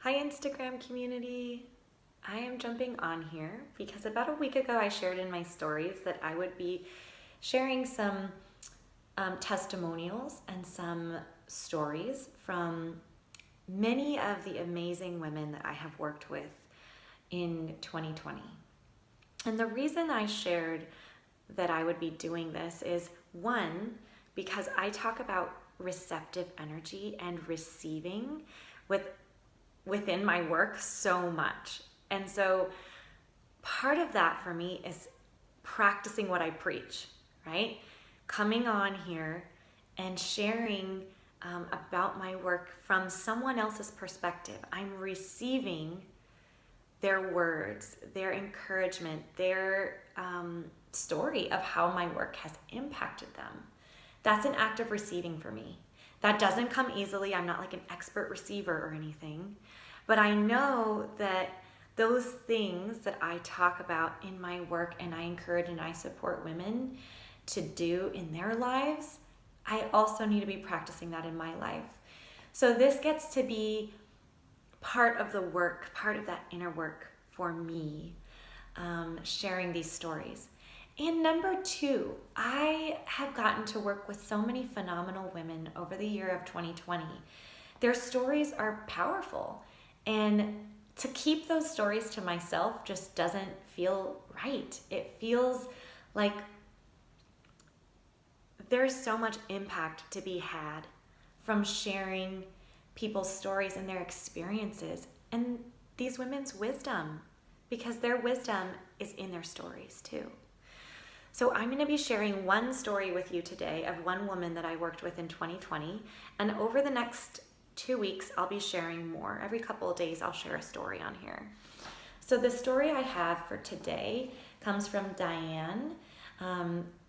Hi Instagram community. I am jumping on here because about a week ago I shared in my stories that I would be sharing some testimonials and some stories from many of the amazing women that I have worked with in 2020. And the reason I shared that I would be doing this is one, because I talk about receptive energy and receiving within my work so much. And so part of that for me is practicing what I preach, right? Coming on here and sharing about my work from someone else's perspective. I'm receiving their words, their encouragement, their story of how my work has impacted them. That's an act of receiving for me. That doesn't come easily. I'm not like an expert receiver or anything, but I know that those things that I talk about in my work and I encourage and I support women to do in their lives, I also need to be practicing that in my life. So this gets to be part of the work, part of that inner work for me, sharing these stories. And number two, I have gotten to work with so many phenomenal women over the year of 2020. Their stories are powerful, and to keep those stories to myself just doesn't feel right. It feels like there's so much impact to be had from sharing people's stories and their experiences and these women's wisdom, because their wisdom is in their stories too. So I'm going to be sharing one story with you today of one woman that I worked with in 2020. And over the next 2 weeks, I'll be sharing more. Every couple of days, I'll share a story on here. So the story I have for today comes from Diane.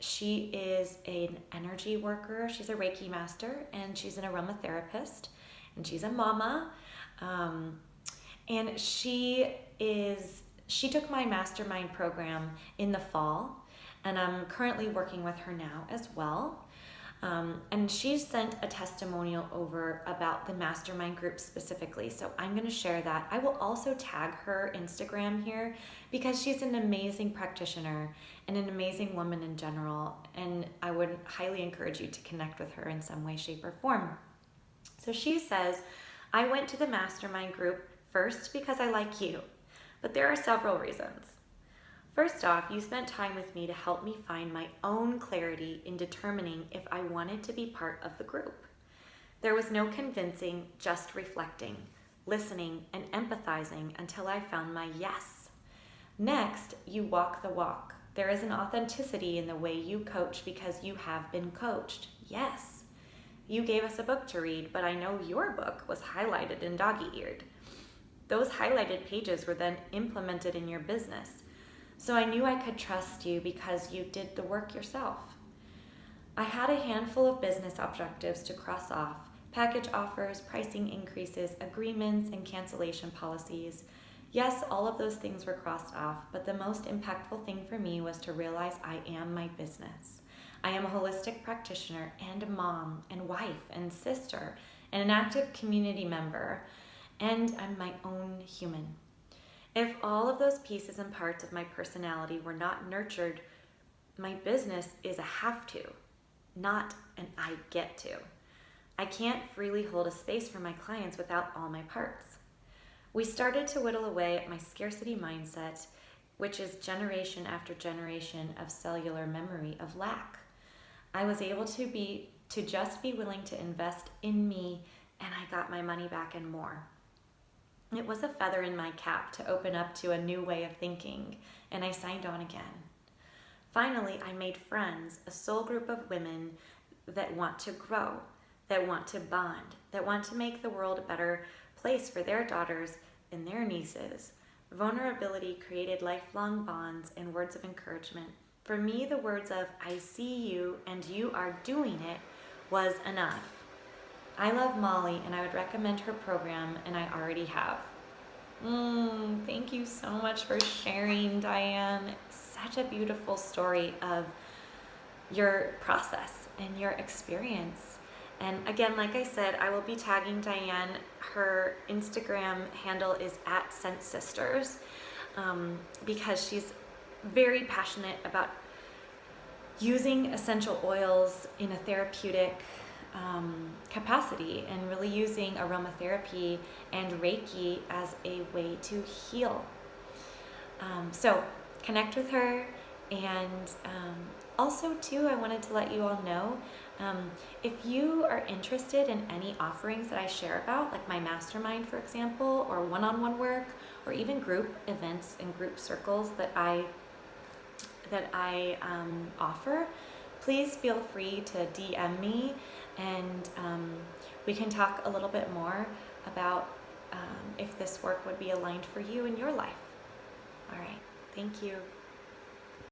She is an energy worker. She's a Reiki master, and she's an aromatherapist, and she's a mama. And she took my Mastermind program in the fall. And I'm currently working with her now as well. And she sent a testimonial over about the Mastermind group specifically. So I'm going to share that. I will also tag her Instagram here because she's an amazing practitioner and an amazing woman in general. And I would highly encourage you to connect with her in some way, shape, or form. So she says, I went to the Mastermind group first because I like you, but there are several reasons. First off, you spent time with me to help me find my own clarity in determining if I wanted to be part of the group. There was no convincing, just reflecting, listening, and empathizing until I found my yes. Next, you walk the walk. There is an authenticity in the way you coach because you have been coached. Yes. You gave us a book to read, but I know your book was highlighted and dog-eared. Those highlighted pages were then implemented in your business. So I knew I could trust you because you did the work yourself. I had a handful of business objectives to cross off: package offers, pricing increases, agreements, and cancellation policies. Yes, all of those things were crossed off, but the most impactful thing for me was to realize I am my business. I am a holistic practitioner and a mom and wife and sister and an active community member, and I'm my own human. If all of those pieces and parts of my personality were not nurtured, my business is a have to, not an I get to. I can't freely hold a space for my clients without all my parts. We started to whittle away at my scarcity mindset, which is generation after generation of cellular memory of lack. I was able to just be willing to invest in me, and I got my money back and more. It was a feather in my cap to open up to a new way of thinking, and I signed on again. Finally, I made friends, a soul group of women that want to grow, that want to bond, that want to make the world a better place for their daughters and their nieces. Vulnerability created lifelong bonds and words of encouragement. For me, the words of "I see you and you are doing it" was enough. I love Molly, and I would recommend her program, and I already have. Thank you so much for sharing, Diane. Such a beautiful story of your process and your experience. And again, like I said, I will be tagging Diane. Her Instagram handle is @ScentSisters, because she's very passionate about using essential oils in a therapeutic capacity, and really using aromatherapy and Reiki as a way to heal. So connect with her. And also too, I wanted to let you all know, if you are interested in any offerings that I share about, like my mastermind, for example, or one-on-one work, or even group events and group circles that I offer, please feel free to DM me, and we can talk a little bit more about if this work would be aligned for you in your life. All right, thank you.